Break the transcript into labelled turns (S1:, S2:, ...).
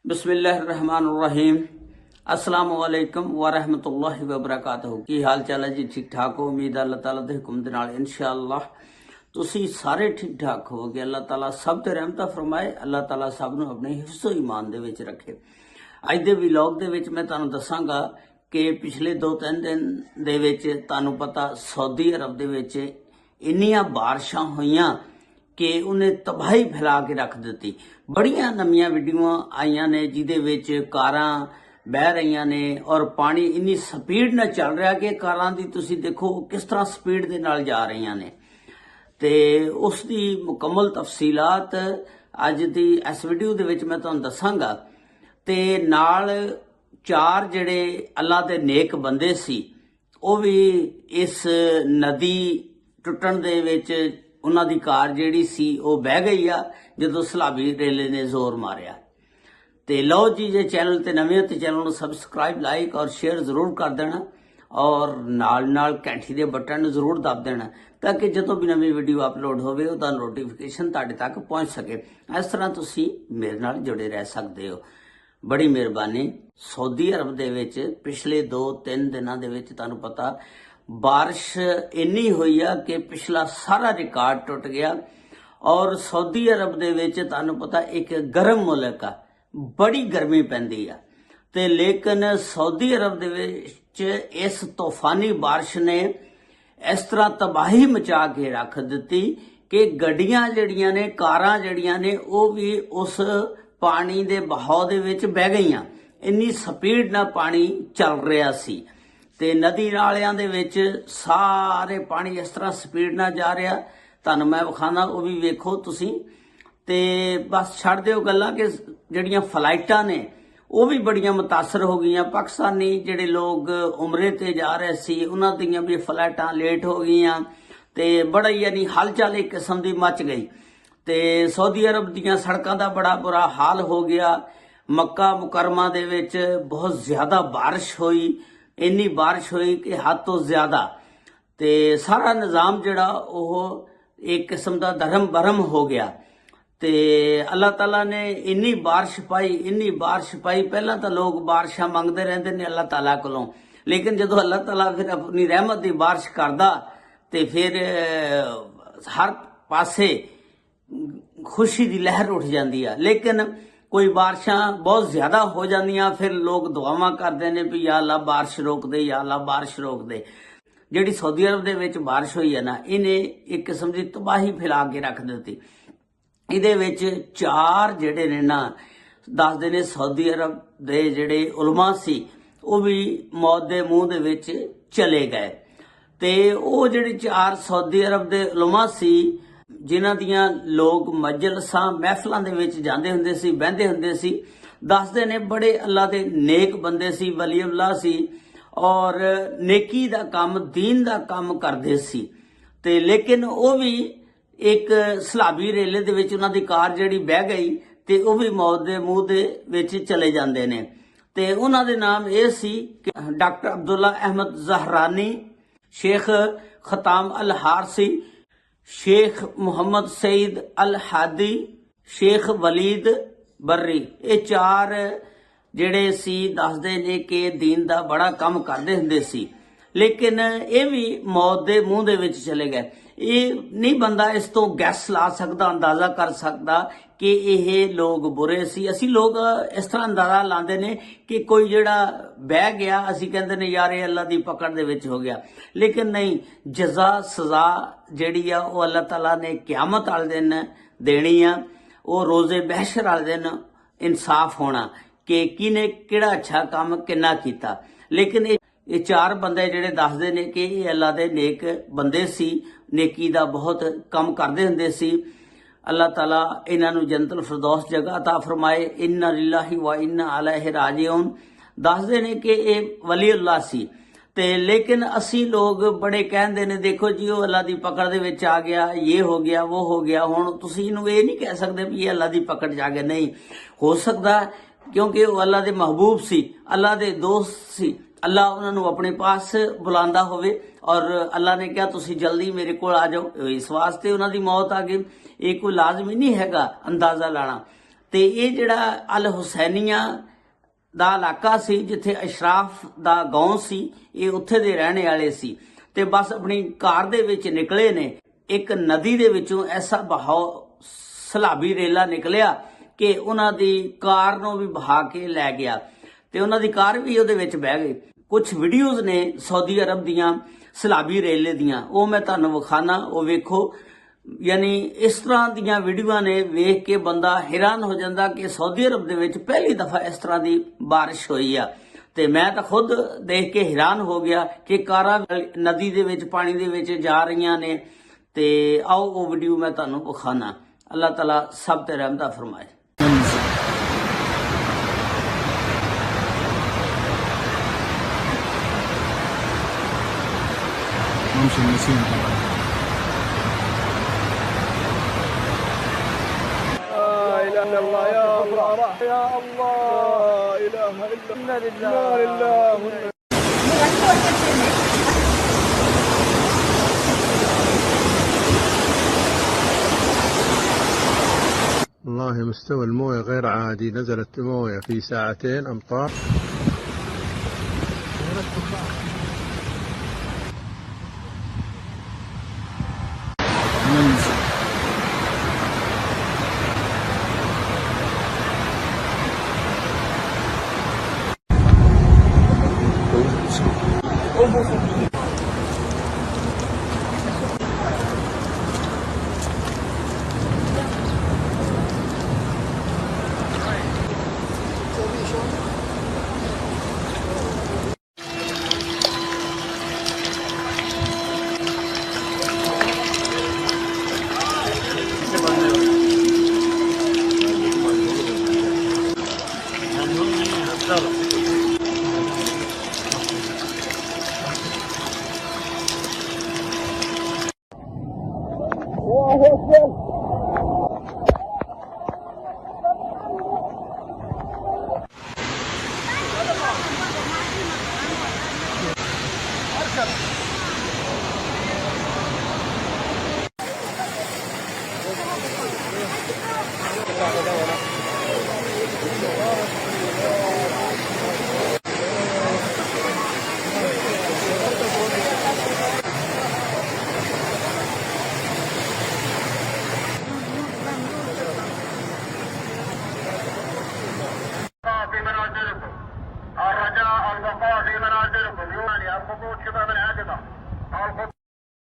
S1: बिस्मिल्लाहिर्रहमानिर्रहीम। अस्सलाम वालेकुम वरहमतुल्लाहि वबरकातुहू। की हाल चाल है जी? ठीक ठाक हो? उम्मीद है अल्लाह ताला दे हुक्म दे नाल इंशाअल्लाह तुसी सारे ठीक ठाक होवोगे। अल्लाह ताला सब ते रहमत फरमाए। अल्लाह ताला सब नूं अपने हिफ्ज़ो ईमान दे विच रखे। अज दे व्लॉग दे विच मैं तुहानूं दसांगा कि पिछले 2-3 दिन दे विच तुहानूं पता सऊदी अरब दे विच इन्नियां बारिशां होईयां कि उन्हें तबाही फैला के रख दी। बड़िया नवीं वीडियो आईयां ने जिहदे विच कारां बह रही ने और पानी इन्नी स्पीड नाल चल रहा कि कारां दी तुसी देखो किस तरह स्पीड दे नाल जा रही ने। ते उस दी मुकम्मल तफसीलात अज दी इस वीडियो दे विच मैं तुहानूं दसांगा। ते नाल 4 जिहड़े अल्लाह दे नेक बंदे सी ਉਹ भी इस नदी टुटण दे विच उन्हां दी कार जिहड़ी सी ਉਹ बह गई आ ਜਦੋਂ सलाबी रेले ने जोर मारिया। ते लो जी जे चैनल ते नवे हो तो चैनल नूं सबसक्राइब लाइक और शेयर जरूर कर देना और नाल नाल घंटी दे बटन नूं जरूर दब देना ताकि ਜਦੋਂ भी नवी वीडियो अपलोड होवे ਉਹਦਾ नोटिफिकेशन ਤੁਹਾਡੇ तक पहुंच सके। इस तरह तुसी मेरे नाल जुड़े रह सकते हो। बड़ी मेहरबानी। सऊदी अरब दे विच पिछले 2-3 दिनों दे विच तुहानूं पता बारिश इन्नी हुई आ कि पिछला सारा रिकॉर्ड टुट गया। और सऊदी अरब दे विच तुहानूं पता एक गर्म मुल्क आ, बड़ी गर्मी पैंदी आ ते लेकिन सऊदी अरब दे विच इस तूफानी बारिश ने इस तरह तबाही मचा के रख दी कि गड्डियां जड़ियां ने कारां जड़ियां ने वो भी उस पानी दे बहाव दे विच बह गईयां। इन्नी स्पीड नाल पानी चल रहा सी ते नदी नालियां दे विच सारे पानी इस तरह स्पीड नाल जा रहा। तुहानूं मैं विखाना वो भी वेखो तुसी। ते बस छड्ड दिओ गल्लां कि जिहड़ियां फ्लाइटां ने वो भी बड़ियां मुतासर हो गईयां। पाकिस्तानी जिहड़े लोग उमरे ते जा रहे सी उन्हां दियां भी फ्लाइटां लेट हो गईयां ते बड़ा यानी हलचल एक किस्म दी मच गई। ते सऊदी अरब दियां सड़कां दा बड़ा बुरा हाल हो गया। मक्का मुकरमा दे विच बहुत ज्यादा बारिश हुई, इन्नी बारिश हुई कि हद तो ज्यादा ते सारा निज़ाम जिहड़ा ओह एक किस्म दा धर्म भरम हो गया। ते अल्लाह ताला ने इन्नी बारिश पाई पहला तो लोग बारिशां मंगते रहते ने अल्लाह ताला कोलों, लेकिन जदों अल्लाह ताला फिर अपनी रहमत की बारिश करदा ते फिर हर पासे खुशी की लहर उठ जाती है। लेकिन कोई बारिशां बहुत ज्यादा हो जांदियां फिर लोग दुआवां करते हैं भी या अल्लाह बारिश रोक दे, या अल्लाह बारिश रोक दे। जिहड़ी सऊदी अरब दे विच बारिश हुई है ना, इन्हें एक किस्म की तबाही फैला के रख दी। इहदे विच 4 जिहड़े ने ना दसदे ने सऊदी अरब दे जिहड़े उलमा सी वो भी मौत दे मूंह दे विच चले गए। ते वो जिहड़े 4 सऊदी अरब दे उलमा सी जिन्हां दियां लोग मजलसां महफिलां दे विच जांदे हुंदे सी, बहिंदे हुंदे सी, दसदे ने बड़े अल्लाह दे नेक बंदे सी, वलीउल्लाह सी और नेकी दा काम दीन दा काम करदे सी। ते लेकिन वो भी एक सलाबी रेले दे विच उन्हां दी कार जिहड़ी बह गई ते वो भी मौत दे मूंह दे विच चले जांदे ने। ते उन्हां दे नाम ये सी कि डॉक्टर अब्दुल्ला अहमद ज़हरानी, शेख खताम अल हारसी, शेख मुहम्मद सईद अल हादी, शेख वलीद बर्री। ये 4 जिहड़े सी दसदे ने कि दीन दा बड़ा काम करदे हुंदे सी, लेकिन ये भी मौत दे मूंह दे विच चले गए। ये नहीं बंदा इस तो गैस ला सकदा, अंदाजा कर सकदा कि यह लोग बुरे सी। असी लोग इस तरह अंदाजा लांदे ने कि कोई जिहड़ा बह गया असी कहंदे ने यार ये अल्लाह दी पकड़ दे विच हो गया, लेकिन नहीं, जजा सजा जिहड़ी आ वो अल्लाह ताला ने क़यामत वाले दिन देनी आ। वो रोज़े बहशर वाले दिन इंसाफ होना कि किने किहड़ा अच्छा काम किन्ना कीता। लेकिन ये 4 बंदे जिहड़े दसदे ने कि ये अल्लाह दे नेक बंदे सी, नेकी दा बहुत काम करदे हुंदे सी। अल्लाह ताला इन्हां नूं जन्नतुल फिरदौस जगह अता फरमाए। इन्ना लिल्लाहि व इन्ना अलैहि राजिऊन। दसदे ने कि ये वलीउल्लाह सी। ते लेकिन असी लोग बड़े कहंदे ने देखो जी वो अल्लाह दी पकड़ दे विच आ गया, ये हो गया, वो हो गया। हुण तुसीं इहनूं ये नहीं कह सकदे भी ये अल्लाह दी पकड़ च आ गया। नहीं हो सकदा क्योंकि वो अल्लाह दे महबूब सी, अल्लाह दे दोस्त सी। अल्लाह उन्होंने अपने पास बुलांदा होवे और अल्लाह ने कहा तुसी जल्दी मेरे को आ जाओ, इस वास्ते उन्हों की मौत आ गई। ये कोई लाजमी नहीं हैगा अंदाजा लाना। ਤੇ ਇਹ ਜਿਹੜਾ ਅਲ ਹੁਸੈਨੀਆ ਦਾ ਇਲਾਕਾ ਸੀ ਜਿੱਥੇ ਅਸ਼ਰਾਫ ਦਾ ਗਾਉਂ ਸੀ, ਇਹ ਉੱਥੇ ਦੇ ਰਹਿਣੇ ਵਾਲੇ ਸੀ। ਤੇ ਬਸ ਆਪਣੀ ਕਾਰ ਦੇ ਵਿੱਚ ਨਿਕਲੇ ਨੇ, ਇੱਕ ਨਦੀ ਦੇ ਵਿੱਚੋਂ ਐਸਾ ਬਹਾਓ ਸਲਾਬੀ ਰੇਲਾ ਨਿਕਲਿਆ ਕਿ ਉਹਨਾਂ ਦੀ ਕਾਰ ਨੂੰ ਵੀ ਬਹਾ ਕੇ ਲੈ ਗਿਆ ਤੇ ਉਹਨਾਂ ਦੀ ਕਾਰ ਵੀ ਉਹਦੇ ਵਿੱਚ ਬਹਿ ਗਈ। ਕੁਝ ਵੀਡੀਓਜ਼ ਨੇ ਸਾਊਦੀ ਅਰਬ ਦੀਆਂ ਸਲਾਬੀ ਰੇਲੇ ਦੀਆਂ, ਉਹ ਮੈਂ ਤੁਹਾਨੂੰ ਵਿਖਾਣਾ, ਉਹ ਵੇਖੋ। ਯਾਨੀ ਇਸ ਤਰ੍ਹਾਂ ਦੀਆਂ ਵੀਡੀਓਆਂ ਨੇ, ਵੇਖ ਕੇ ਬੰਦਾ ਹੈਰਾਨ ਹੋ ਜਾਂਦਾ ਕਿ ਸਾਊਦੀ ਅਰਬ ਦੇ ਵਿੱਚ ਪਹਿਲੀ ਦਫਾ ਇਸ ਤਰ੍ਹਾਂ ਦੀ ਬਾਰਿਸ਼ ਹੋਈ ਆ। ਤੇ ਮੈਂ ਤਾਂ ਖੁਦ ਦੇਖ ਕੇ ਹੈਰਾਨ ਹੋ ਗਿਆ ਕਿ ਕਾਰਾਂ ਨਦੀ ਦੇ ਵਿੱਚ, ਪਾਣੀ ਦੇ ਵਿੱਚ ਜਾ ਰਹੀਆਂ ਨੇ। ਤੇ ਆਓ ਉਹ ਵੀਡੀਓ ਮੈਂ ਤੁਹਾਨੂੰ ਵਿਖਾਣਾ। ਅੱਲਾਹ ਤਾਲਾ ਸਭ ਤੇ ਰਹਿਮਤ ਫਰਮਾਏ।
S2: ممشي النسيم طبعا. لا اله الا الله يا الله يا الله اله الا الله لله والله مستوى المويه غير عادي، نزلت مويه في ساعتين امطار.